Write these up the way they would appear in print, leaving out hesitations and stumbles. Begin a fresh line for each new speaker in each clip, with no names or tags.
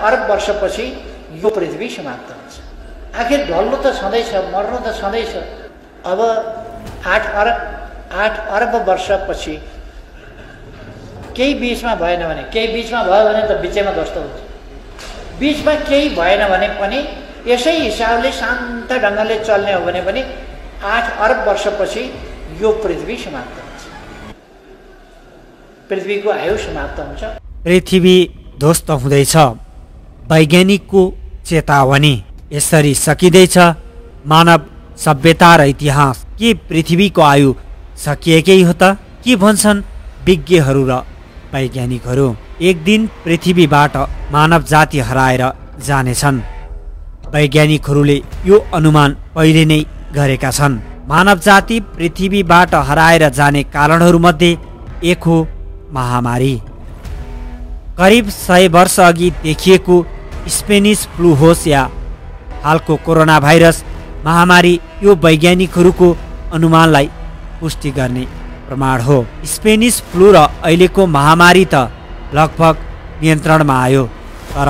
अरब वर्षपछि यो पृथ्वी समाप्त हुन्छ। आखिर ढल्नु त छँदैछ, मर्नु त छँदैछ। अब 8 अरब वर्षपछि केही बीचमा भएन भने, केही बीचमा भयो भने त बिचैमा ध्वस्त हुन्छ। बीचमा केही भएन भने पनि यसै हिसाबले शान्त ढङ्गले चल्ने हो भने पनि 8 अरब वर्षपछि यो पृथ्वी समाप्त हुन्छ, पृथ्वीको आयु समाप्त हुन्छ।
पृथ्वी ध्वस्त हुँदैछ, वैज्ञानिकको चेतावनी। यसरी सकिँदैछ मानव सभ्यता र इतिहास। के पृथ्वीको आयु सकिएकै हो त? के भन्छन् विज्ञहरू र वैज्ञानिकहरू? एक दिन पृथ्वीबाट मानव जाति हराएर जानेछन्। वैज्ञानिकहरूले यो अनुमान पहिले नै गरेका छन्। मानव जाति पृथ्वीबाट हराएर जाने कारणहरूमध्ये एक हो महामारी। करिब 100 वर्ष अघि देखिएको स्पेनिस फ्लू होस् या हालको कोरोना भाइरस महामारी यो वैज्ञानिकहरूको अनुमानलाई पुष्टि गर्ने प्रमाण हो। स्पेनिस फ्लू र अहिलेको महामारी त लगभग नियन्त्रणमा आयो, तर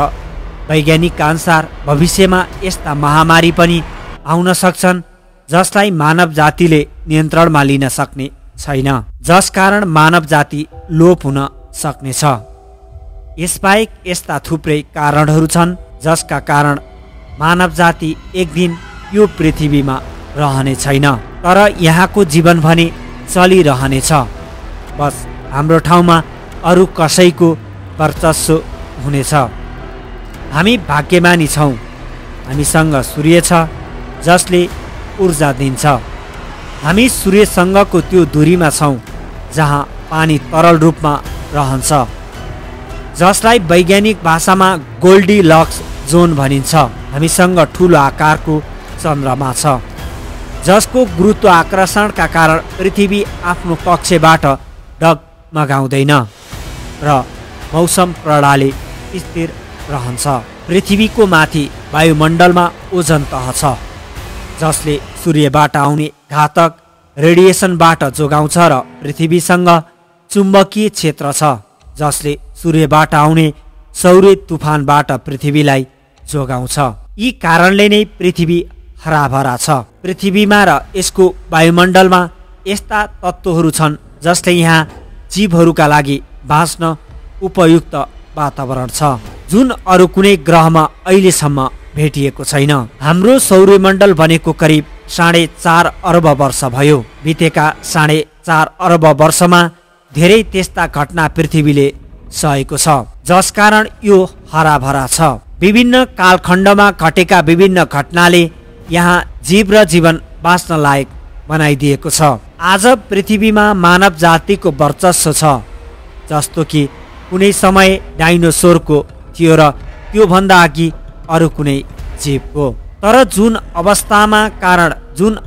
वैज्ञानिकका अनुसार भविष्यमा यस्ता महामारी पनि आउन सक्छन् जसलाई मानव जातिले नियन्त्रणमा लिन सक्ने छैन, जसकारण मानव जाति लोप हुन सक्नेछ। यसबाहेक यस्ता थुप्रै कारणहरू छन् जसका कारण मानव जाति एक दिन यो पृथ्वीमा रहने छैन, तर यहाँको जीवन भने चलिरहनेछ। बस हाम्रो ठाउँमा अरू कसैको वर्चस्व हुनेछ। हामी भाग्यमानी छौँ, हामीसँग सूर्य छ जसले ऊर्जा दिन्छ। हामी सूर्यसँगको त्यो दूरीमा छौँ जहाँ पानी तरल रूपमा रहन्छ, जसलाई वैज्ञानिक भाषामा गोल्डीलक्स जोन भनिन्छ। हामीसँग ठुलो आकारको चन्द्रमा छ जसको गुरुत्वाकर्षणका कारण पृथ्वी आफ्नो कक्षबाट डगमगाउँदैन र मौसम प्रणाली स्थिर रहन्छ। पृथ्वीको माथि वायुमण्डलमा ओजन तह छ जसले सूर्यबाट आउने घातक रेडिएसनबाट जोगाउँछ र पृथ्वीसँग चुम्बकीय क्षेत्र छ जसले सूर्यबाट आउने सौर्य तुफानबाट पृथ्वीलाई जोगाउँछ। यी कारणले नै पृथ्वी हराभरा छ। पृथ्वीमा र यसको वायुमण्डलमा यस्ता तत्त्वहरू छन् जसले यहाँ जीवहरूका लागि बाँच्न उपयुक्त वातावरण छ, जुन अरू कुनै ग्रहमा अहिलेसम्म भेटिएको छैन। हाम्रो सौर्यमण्डल बनेको करिब 4.5 अर्ब वर्ष भयो। बितेका 4.5 अर्ब वर्षमा धेरै त्यस्ता घटना पृथ्वीले सहेको छ जसकारण यो हराभरा छ। विभिन्न कालखण्डमा घटेका विभिन्न घटनाले यहाँ जीव र जीवन बाँच्न लायक बनाइदिएको छ। आज पृथ्वीमा मानव जातिको वर्चस्व छ जस्तो कि कुनै समय डाइनोसोरको थियो र त्योभन्दा अघि अरू कुनै जीवको। तर जुन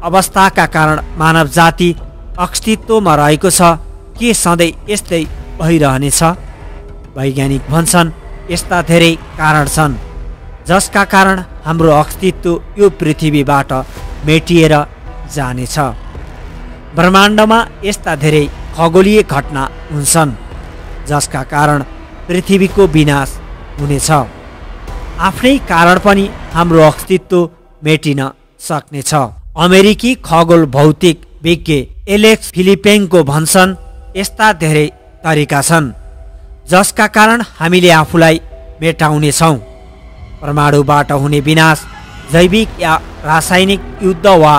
अवस्थाका कारण मानव जाति अस्तित्वमा रहेको छ, के सधैँ यस्तै भइरहनेछ? वैज्ञानिक भन्छन् यस्ता धेरै कारण छन् जसका कारण हाम्रो अस्तित्व यो पृथ्वीबाट मेटिएर जानेछ। ब्रह्माण्डमा यस्ता धेरै खगोलीय घटना हुन्छन् जसका कारण पृथ्वीको विनाश हुनेछ। आफ्नै कारण पनि हाम्रो अस्तित्व मेटिन सक्नेछ। अमेरिकी खगोल भौतिक विज्ञ एलेक्स फिलिपेङको भन्छन् यस्ता धेरै तरिका छन् जसका कारण हामीले आफूलाई मेटाउनेछौँ। परमाणुबाट हुने विनाश, जैविक या रासायनिक युद्ध वा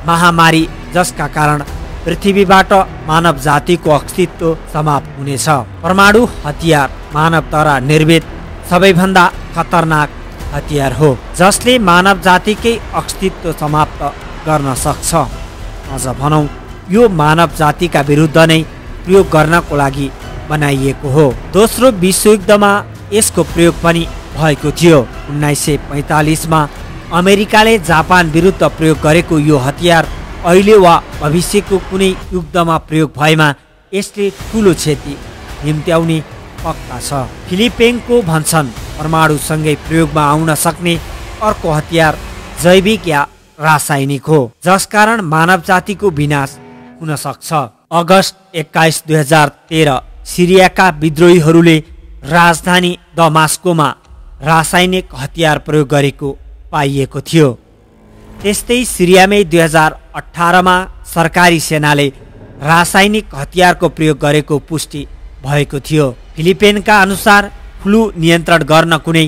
महामारी जसका कारण पृथ्वीबाट मानव जातिको अस्तित्व समाप्त हुनेछ। परमाणु हतियार मानवद्वारा निर्मित सबैभन्दा खतरनाक हतियार हो जसले मानव जातिकै अस्तित्व समाप्त गर्न सक्छ। अझ भनौँ यो मानव जातिका विरुद्ध नै प्रयोग गर्नको लागि बनाइएको हो। दोस्रो विश्वयुद्धमा यसको प्रयोग पनि भएको थियो। 1945मा अमेरिकाले जापान विरुद्ध प्रयोग गरेको यो हतियार अहिले वा भविष्यको कुनै युद्धमा प्रयोग भएमा यसले ठुलो क्षति निम्त्याउने पक्का छ। फिलिपेङको भन्छन् परमाणुसँगै प्रयोगमा आउन सक्ने अर्को हतियार जैविक या रासायनिक हो जसकारण मानव जातिको विनाश हुन सक्छ। अगस्त 21, 2013 सिरियाका विद्रोहीहरूले राजधानी दमास्कोमा रासायनिक हतियार प्रयोग गरेको पाइएको थियो। त्यस्तै सिरियामै 2018मा सरकारी सेनाले रासायनिक हतियारको प्रयोग गरेको पुष्टि भएको थियो। फिलिपिनका अनुसार फ्लू नियन्त्रण गर्न कुनै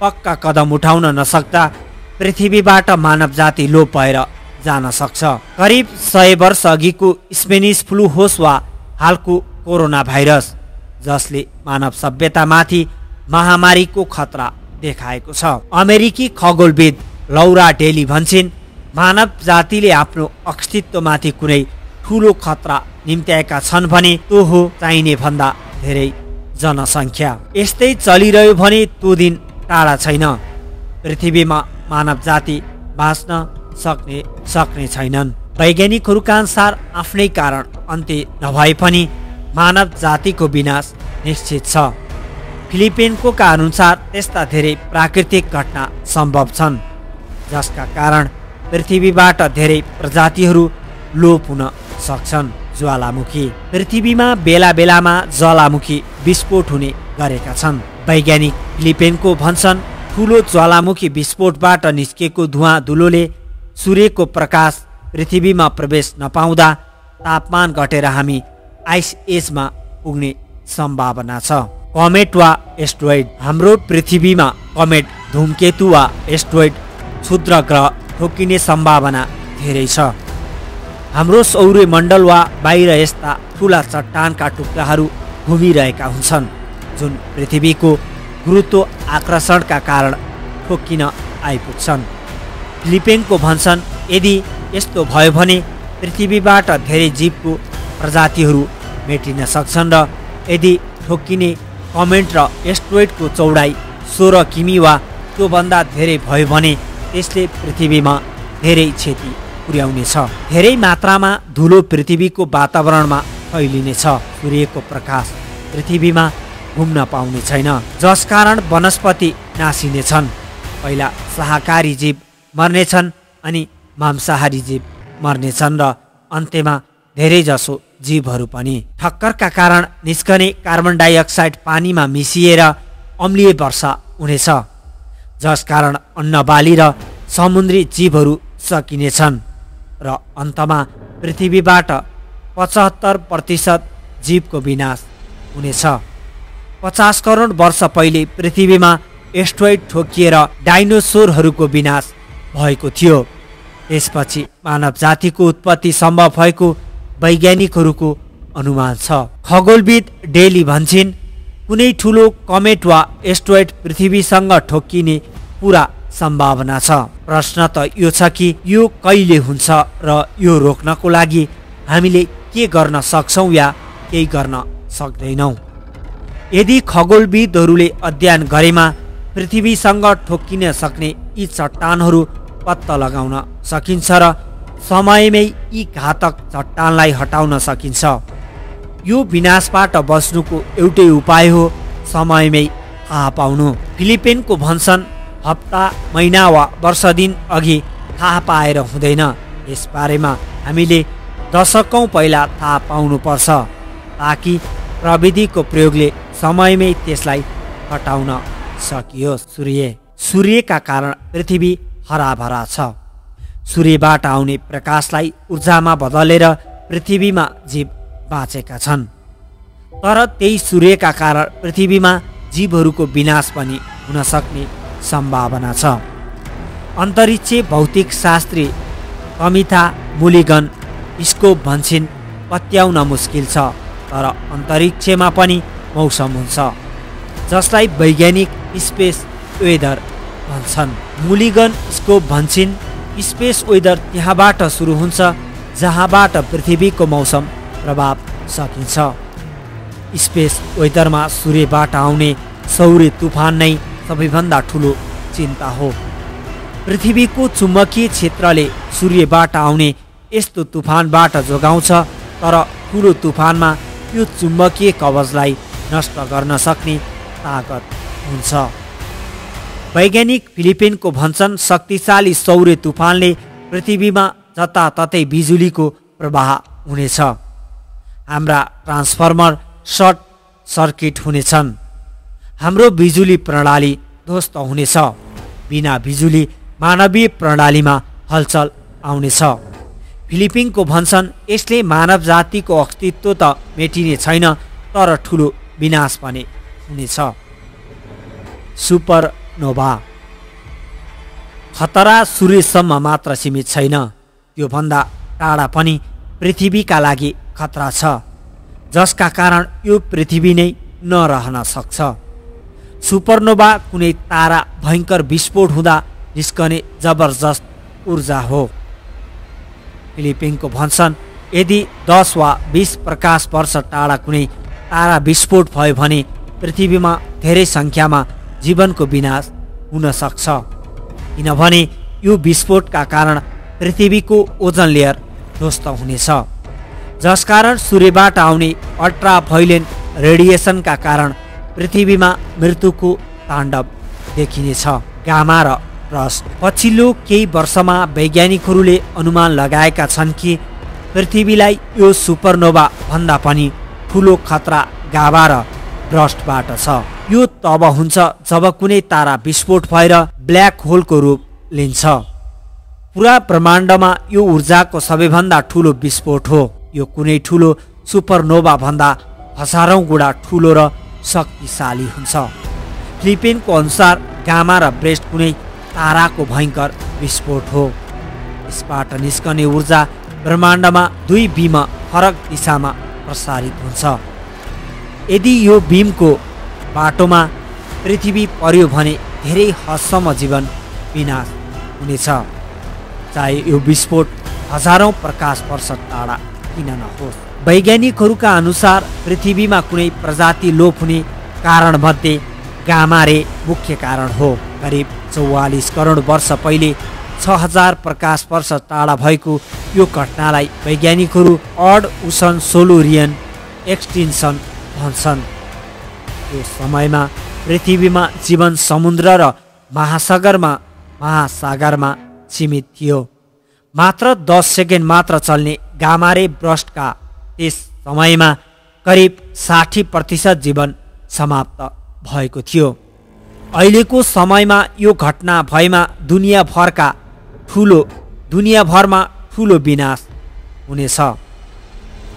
पक्का कदम उठाउन नसक्दा पृथ्वीबाट मानव जाति लोप भएर जान सक्छ। करिब 100 वर्ष अघिको स्पेनिस फ्लू होस् वा हालको कोरोना भाइरस, जसले मानव सभ्यतामाथि महामारीको खतरा देखाएको छ। अमेरिकी खगोलविद लौरा डेली भन्छन्, मानव जातिले आफ्नो अस्तित्वमाथि कुनै ठूलो खतरा निम्त्याएका छन् भने त्यो हो चाहिने भन्दा धेरै जनसङ्ख्या। यस्तै चलिरह्यो भने त्यो दिन टाढा छैन। पृथ्वीमा मानव जाति बाँच्न सक्ने छैनन्। वैज्ञानिकहरूका अनुसार आफ्नै कारण अन्त्य नभए पनि मानव जातिको विनाश निश्चित छ। फिलिपिनको अनुसार त्यस्ता धेरै प्राकृतिक घटना सम्भव छन् जसका कारण पृथ्वीबाट धेरै प्रजातिहरू लोप हुन सक्छन्। ज्वालामुखी पृथ्वीमा बेला बेलामा ज्वालामुखी विस्फोट हुने गरेका छन्। वैज्ञानिक फिलिपिनको भन्छन्, ठुलो ज्वालामुखी विस्फोटबाट निस्केको धुवाँ धुलोले सूर्यको प्रकाश पृथ्वीमा प्रवेश नपाउँदा तापमान घटेर हामी आइस एजमा पुग्ने सम्भावना छ। कमेट वा एस्ट्रोइड हाम्रो पृथ्वीमा कमेट, धूमकेतु वा एस्ट्रोइड क्षुद्र ग्रह ठोकिने सम्भावना धेरै छ। हाम्रो सौर्यमण्डल वा बाहिर यस्ता ठुला चट्टानका टुक्राहरू घुमिरहेका हुन्छन् जुन पृथ्वीको गुरुत्व आकर्षणका कारण ठोकिन आइपुग्छन्। फिलिपिनको भन्छन्, यदि यस्तो भयो भने पृथ्वीबाट धेरै जीवको प्रजातिहरू मेटिन सक्छन् र यदि ठोकिने कमेट र एस्ट्रोइडको चौडाइ 16 किमी वा त्योभन्दा धेरै भयो भने त्यसले पृथ्वीमा धेरै क्षति पुर्याउनेछ। धेरै मात्रामा धुलो पृथ्वीको वातावरणमा फैलिनेछ। सूर्यको प्रकाश पृथ्वीमा घुम्न पाउने छैन, जसकारण वनस्पति नासिनेछन्। पहिला शाकाहारी जीव मर्नेछन् अनि मांसाहारी जीव मर्नेछन् र अन्त्यमा धेरैजसो जीवहरू पनि। ठक्करका कारण निस्कने कार्बन डाइअक्साइड पानीमा मिसिएर अम्लीय वर्षा हुनेछ, जसकारण अन्नबाली र समुद्री जीवहरू सकिनेछन् र अन्तमा पृथ्वीबाट 75% जीवको विनाश हुनेछ। 50 करोड वर्ष पहिले पृथ्वीमा एस्ट्रोइड ठोकिएर डाइनोसोरहरूको विनाश भएको थियो। त्यसपछि मानव जातिको उत्पत्ति सम्भव भएको वैज्ञानिकहरूको अनुमान छ। खगोलविद डेली भन्छन्, कुनै ठुलो कमेट वा एस्ट्रोइड पृथ्वीसँग ठोकिने पुरा सम्भावना छ। प्रश्न त यो छ कि यो कहिले हुन्छ र यो रोक्नको लागि हामीले के गर्न सक्छौँ या केही गर्न सक्दैनौँ। यदि खगोलविदहरूले अध्ययन गरेमा पृथ्वीसँग ठोकिन सक्ने यी चट्टानहरू पत्ता लगाउन सकिन्छ र समयमै यी घातक चट्टानलाई हटाउन सकिन्छ। यो विनाशबाट बच्नुको एउटै उपाय हो समयमै थाहा पाउनु। फिलिपिनको भन्छन्, हप्ता, महिना वा वर्ष दिन अघि थाहा पाएर हुँदैन। यसबारेमा हामीले दशकौँ पहिला थाहा पाउनुपर्छ ताकि प्रविधिको प्रयोगले समयमै त्यसलाई हटाउन सकियोस्। सूर्यका कारण पृथ्वी हराभरा छ। सूर्यबाट आउने प्रकाशलाई ऊर्जामा बदलेर पृथ्वीमा जीव बाँचेका छन्, तर त्यही सूर्यका कारण पृथ्वीमा जीवहरूको विनाश पनि हुन सक्ने सम्भावना छ। अन्तरिक्ष भौतिक शास्त्री कमिथा मुलिगन स्कोप भन्छन्, पत्याउन मुस्किल छ, तर अन्तरिक्षमा पनि मौसम हुन्छ जसलाई वैज्ञानिक स्पेस वेदर भन्छन्। मुलिगन स्कोप भन्छन्, स्पेस वेदर त्यहाँबाट सुरु हुन्छ जहाँबाट पृथ्वीको मौसम प्रभाव सकिन्छ। स्पेस वेदरमा सूर्यबाट आउने सौर्य तुफान नै सबैभन्दा ठुलो चिन्ता हो। पृथ्वीको चुम्बकीय क्षेत्रले सूर्यबाट आउने यस्तो तुफानबाट जोगाउँछ, तर ठुलो तुफानमा यो चुम्बकीय कवचलाई नष्ट गर्न सक्ने ताकत हुन्छ। वैज्ञानिक फिलिपिनको भन्छन्, शक्तिशाली सौर्य तुफानले पृथ्वीमा जताततै बिजुलीको प्रवाह हुनेछ। हाम्रा ट्रान्सफर्मर सर्ट सर्किट हुनेछन्। हाम्रो बिजुली प्रणाली ध्वस्त हुनेछ। बिना बिजुली मानवीय प्रणालीमा हलचल आउनेछ। फिलिपिनको भन्छन् यसले मानव जातिको अस्तित्व त मेटिने छैन, तर ठुलो विनाश पनि हुनेछ। सुपरनोभा खतरा सूर्यसम्म मात्र सीमित छैन, त्योभन्दा टाढा पनि पृथ्वीका लागि खतरा छ, जसका कारण यो पृथ्वी नै नरहन सक्छ। सुपरनोभा कुनै तारा भयङ्कर विस्फोट हुँदा निस्कने जबरजस्त ऊर्जा हो। फिलिपिनको भन्छन् यदि 10 वा 20 प्रकाश वर्ष टाढा कुनै तारा विस्फोट भयो भने पृथ्वीमा धेरै सङ्ख्यामा जीवनको विनाश हुन सक्छ, किनभने यो विस्फोटका कारण पृथ्वीको ओजन लेयर ध्वस्त हुनेछ, जसकारण सूर्यबाट आउने अल्ट्राभायोलेट रेडिएसनका कारण पृथ्वीमा मृत्युको ताण्डव देखिनेछ। गामा र रस्ट पछिल्लो केही वर्षमा वैज्ञानिकहरूले अनुमान लगाएका छन् कि पृथ्वीलाई यो सुपरनोभा भन्दा पनि ठुलो खतरा गामा र ब्रस्टबाट छ। यो तब हुन्छ जब कुनै तारा विस्फोट भएर ब्ल्याक होलको रूप लिन्छ। पुरा ब्रह्माण्डमा यो ऊर्जाको सबैभन्दा ठुलो विस्फोट हो। यो कुनै ठुलो सुपरनोभा भन्दा हजारौं गुणा ठुलो र शक्तिशाली हुन्छ। फिलिपिनको अनुसार गामा र ब्रेस्ट कुनै ताराको भयङ्कर विस्फोट हो। यसबाट निस्कने ऊर्जा ब्रह्माण्डमा 2 बीम फरक दिशामा प्रसारित हुन्छ। यदि यो बीमको बाटोमा पृथ्वी पर्यो भने धेरै हदसम्म जीवन विनाश हुनेछ, चाहे यो विस्फोट हजारौं प्रकाश वर्ष टाढा किन नहोस्। वैज्ञानिकहरूका अनुसार पृथ्वीमा कुनै प्रजाति लोप हुने कारणमध्ये गामा रे मुख्य कारण हो। करिब 44 करोड वर्ष पहिले 6000 प्रकाश वर्ष टाढा भएको यो घटनालाई वैज्ञानिकहरू अड ओसन सोलुरियन एक्सटिन्सन भन्छन्। यो समयमा पृथ्वीमा जीवन समुद्र र महासागरमा सीमित थियो। मात्र 10 सेकेन्ड मात्र चल्ने गामा रे ब्रस्टका त्यस समयमा करिब 60% जीवन समाप्त भएको थियो। अहिलेको समयमा यो घटना भएमा दुनियाँभरमा ठुलो विनाश हुनेछ।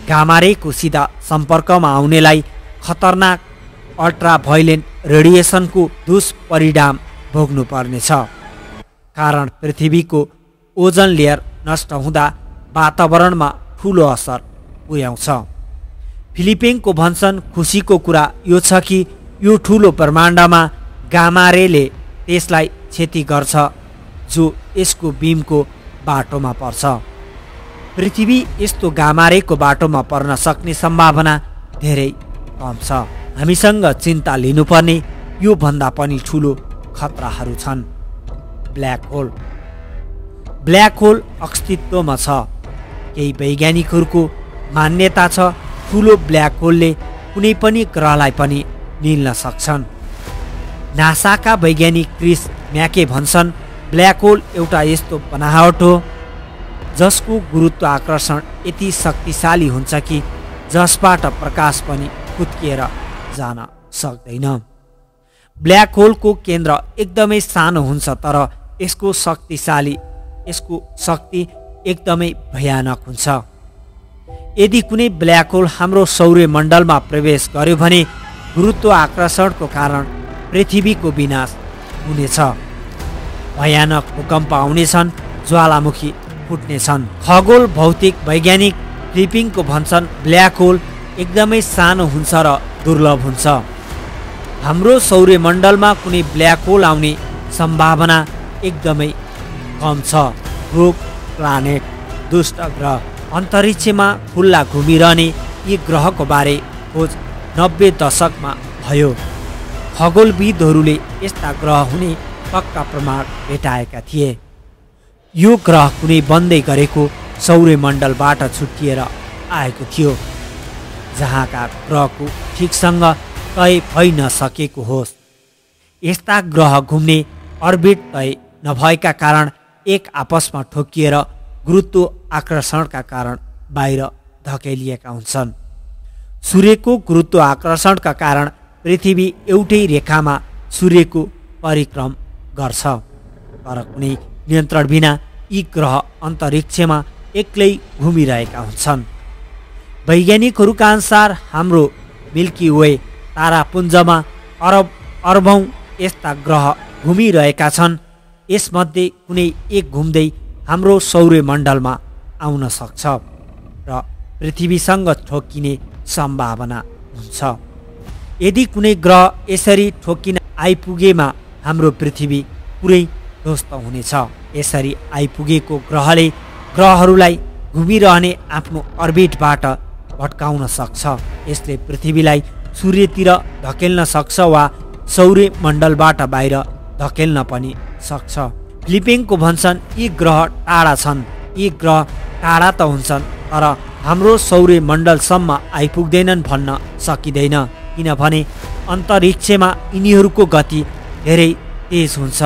गामा रेको सिधा सम्पर्कमा आउनेलाई खतरनाक अल्ट्राभायोलेट रेडिएसनको दुष्परिणाम भोग्नु पर्नेछ, कारण पृथ्वीको ओजन लेयर नष्ट हुँदा वातावरणमा ठुलो असर पुर्याउँछ। फिलिपिनको भन्छन् खुसीको कुरा यो छ कि यो ठुलो ब्रह्माण्डमा गामा रेले त्यसलाई क्षति गर्छ जो यसको बीमको बाटोमा पर्छ। पृथ्वी यस्तो गामा रेको बाटोमा पर्न सक्ने सम्भावना धेरै कम छ। हामीसँग चिन्ता लिनुपर्ने यो भन्दा पनि ठुलो खतराहरू छन्। ब्ल्याक होल अस्तित्वमा छ। केही वैज्ञानिकहरूको मान्यता छ ठुलो ब्ल्याक होलले कुनै पनि ग्रहलाई पनि निल्न सक्छन्। नासाका वैज्ञानिक क्रिस म्याके भन्छन् ब्ल्याक होल एउटा यस्तो बनावट हो जसको गुरुत्वाकर्षण यति शक्तिशाली हुन्छ कि जसबाट प्रकाश पनि कुत्किएर जान सक्दैन। ब्ल्याक होलको केन्द्र एकदमै सानो हुन्छ, तर यसको शक्ति एकदमै भयानक हुन्छ। यदि कुनै ब्ल्याक होल हाम्रो सौर्यमण्डलमा प्रवेश गर्यो भने गुरुत्वाकर्षणको कारण पृथ्वीको विनाश हुनेछ। भयानक भूकम्प आउनेछन्, ज्वालामुखी फुट्नेछन्। खगोल भौतिक वैज्ञानिक फिलिपिनको भन्छन् ब्ल्याक होल एकदमै सानो हुन्छ र दुर्लभ हुन्छ। हाम्रो सौर्यमण्डलमा कुनै ब्ल्याक होल आउने सम्भावना एकदमै कम छ। रोग प्लानेट दुष्ट ग्रह अन्तरिक्षमा खुल्ला घुमिरहने यी ग्रहको बारे खोज 90 दशकमा भयो। खगोलविदहरूले यस्ता ग्रह हुने पक्का प्रमाण भेटाएका थिए। यो ग्रह कुनै बन्दै गरेको सौर्यमण्डलबाट छुट्टिएर आएको थियो, जहाँका ग्रहको ठिकसँग तय भइ नसकेको होस्। यस्ता ग्रह घुम्ने अर्बिट तय नभएका कारण एक आपसमा ठोकिएर गुरुत्व आकर्षणका कारण बाहिर धकेलिएका हुन्छन्। सूर्यको गुरुत्व आकर्षणका कारण पृथ्वी एउटै रेखामा सूर्यको परिक्रम गर्छ। तर कुनै नियन्त्रण बिना यी ग्रह अन्तरिक्षमा एक्लै घुमिरहेका हुन्छन्। वैज्ञानिकहरूका अनुसार हाम्रो मिल्की वे तारापुञ्जमा अरबौं यस्ता ग्रह घुमिरहेका छन्। यसमध्ये कुनै एक घुम्दै हाम्रो सौर्यमण्डलमा आउन सक्छ र पृथ्वीसँग ठोकिने सम्भावना हुन्छ। यदि कुनै ग्रह यसरी ठोकिन आइपुगेमा हाम्रो पृथ्वी पुरै ध्वस्त हुनेछ। यसरी आइपुगेको ग्रहले ग्रहहरूलाई घुमिरहने आफ्नो अर्बिटबाट भट्काउन सक्छ। यसले पृथ्वीलाई सूर्यतिर धकेल्न सक्छ वा सौर्यमण्डलबाट बाहिर धकेल्न पनि सक्छ। फ्लिपिङको भन्छन् यी ग्रह टाढा छन्। यी ग्रह टाढा त हुन्छन् तर हाम्रो सौर्यमण्डलसम्म आइपुग्दैनन् भन्न सकिँदैन, किनभने अन्तरिक्षमा यिनीहरूको गति धेरै तेज हुन्छ,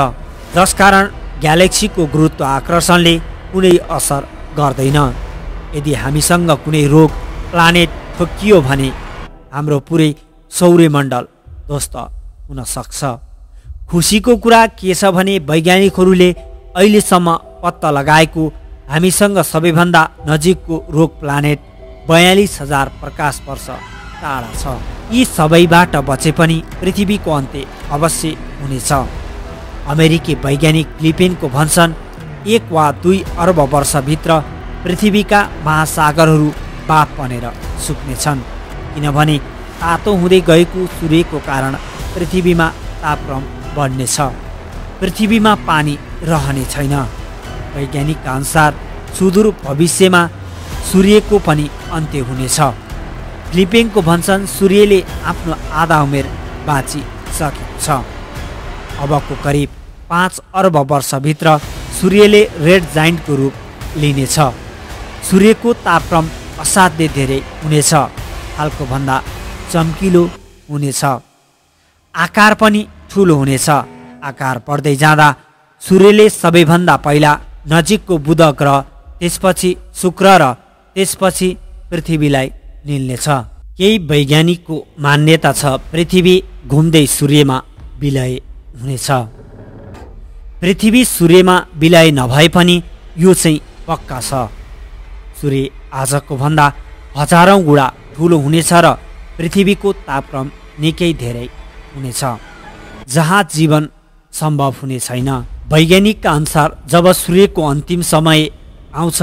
जसकारण ग्यालेक्सीको गुरुत्व आकर्षणले कुनै असर गर्दैन। यदि हामीसँग कुनै रोग प्लानेट ठोकियो भने हाम्रो पुरै सौर्यमण्डल ध्वस्त हुन सक्छ। खुसीको कुरा के छ भने वैज्ञानिकहरूले अहिलेसम्म पत्ता लगाएको हामीसँग सबैभन्दा नजिकको रोग प्लानेट 42,000 प्रकाश वर्ष टाढा छ। यी सबैबाट बचे पनि पृथ्वीको अन्त्य अवश्य हुनेछ। अमेरिकी वैज्ञानिक फ्लिपिनको भन्छन् 1 वा 2 अर्ब वर्षभित्र पृथ्वीका महासागरहरू बाफ बनेर सुक्नेछन्, किनभने तातो हुँदै गएको सूर्यको कारण पृथ्वीमा तापक्रम बढ्नेछ। पृथ्वीमा पानी रहने छैन। वैज्ञानिकका अनुसार सुदूर भविष्यमा सूर्यको पनि अन्त्य हुनेछ। फ्लिपिङको भन्छन् सूर्यले आफ्नो आधा उमेर बाँचिसकेको छ। अबको करिब 5 अर्ब वर्षभित्र सूर्यले रेड जाइन्टको रूप लिनेछ। सूर्यको तापक्रम असाध्यै धेरै हुनेछ, हालको भन्दा चम्किलो हुनेछ। आकार पनि ठुलो हुनेछ। आकार बढ्दै जाँदा सूर्यले सबैभन्दा पहिला नजिकको बुध ग्रह, त्यसपछि शुक्र र त्यसपछि पृथ्वीलाई निल्नेछ। केही वैज्ञानिकको मान्यता छ पृथ्वी घुम्दै सूर्यमा विलय हुनेछ। पृथ्वी सूर्यमा विलय नभए पनि यो चाहिँ पक्का छ। सूर्य आजको भन्दा हजारौं गुणा ठुलो हुनेछ र पृथ्वीको तापक्रम निकै धेरै हुनेछ, जहाँ जीवन सम्भव हुने छैन। वैज्ञानिकका अनुसार जब सूर्यको अन्तिम समय आउँछ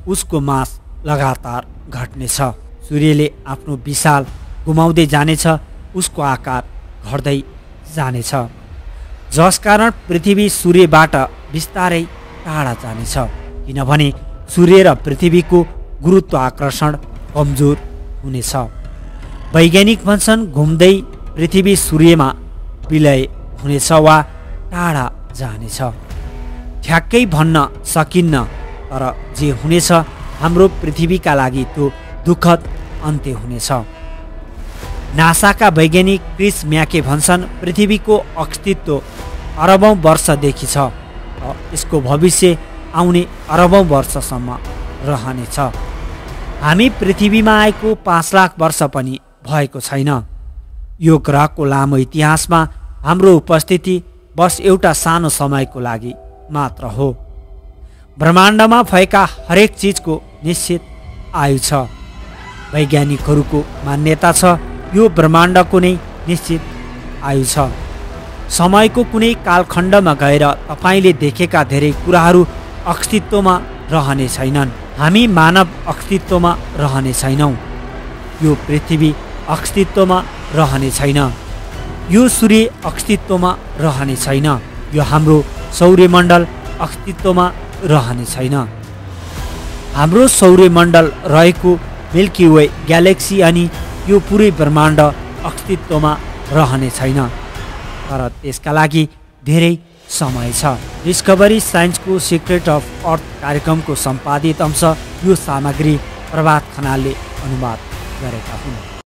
उसको मास लगातार घट्नेछ। सूर्यले आफ्नो विशाल गुमाउँदै जानेछ, उसको आकार घट्दै जानेछ, जसकारण पृथ्वी सूर्यबाट बिस्तारै टाढा जानेछ, किनभने सूर्य र पृथ्वीको गुरुत्व आकर्षण कमजोर हुनेछ। वैज्ञानिक भन्छन् घुम्दै पृथ्वी सूर्यमा विलय हुनेछ वा टाढा जानेछ। ठ्याक्कै भन्न सकिन्न, तर जे हुनेछ हाम्रो पृथ्वीका लागि त्यो दुःखद अन्त्य हुनेछ। नासाका वैज्ञानिक क्रिस म्याके भन्छन् पृथ्वीको अस्तित्व अरबौं वर्षदेखि छ र यसको भविष्य आउने अरबौं वर्षसम्म रहनेछ। हामी पृथ्वीमा आएको 5 लाख वर्ष पनि भएको छैन। यो ग्रहको लामो इतिहासमा हाम्रो उपस्थिति बस एउटा सानो समयको लागि मात्र हो। ब्रह्माण्डमा भएका हरेक चिजको निश्चित आयु छ। वैज्ञानिकहरूको मान्यता छ यो ब्रह्माण्डको नै निश्चित आयु छ। समयको कुनै कालखण्डमा गएर तपाईँले देखेका धेरै कुराहरू अस्तित्वमा रहने छैनन्। हामी मानव अस्तित्वमा रहने छैनौँ। यो पृथ्वी अस्तित्वमा रहने छैन। यो सूर्य अस्तित्वमा रहने छैन। यो हाम्रो सौर्यमण्डल अस्तित्वमा रहने छैन। हाम्रो सौर्यमण्डल रहेको मिल्की वे ग्यालेक्सी अनि यो पुरै ब्रह्माण्ड अस्तित्वमा रहने छैन, तर त्यसका लागि धेरै समय छ। डिस्कभरी साइन्सको सिक्रेट अफ अर्थ कार्यक्रमको सम्पादित अंश यो सामग्री प्रभात खनालले अनुवाद गरेका हुन्।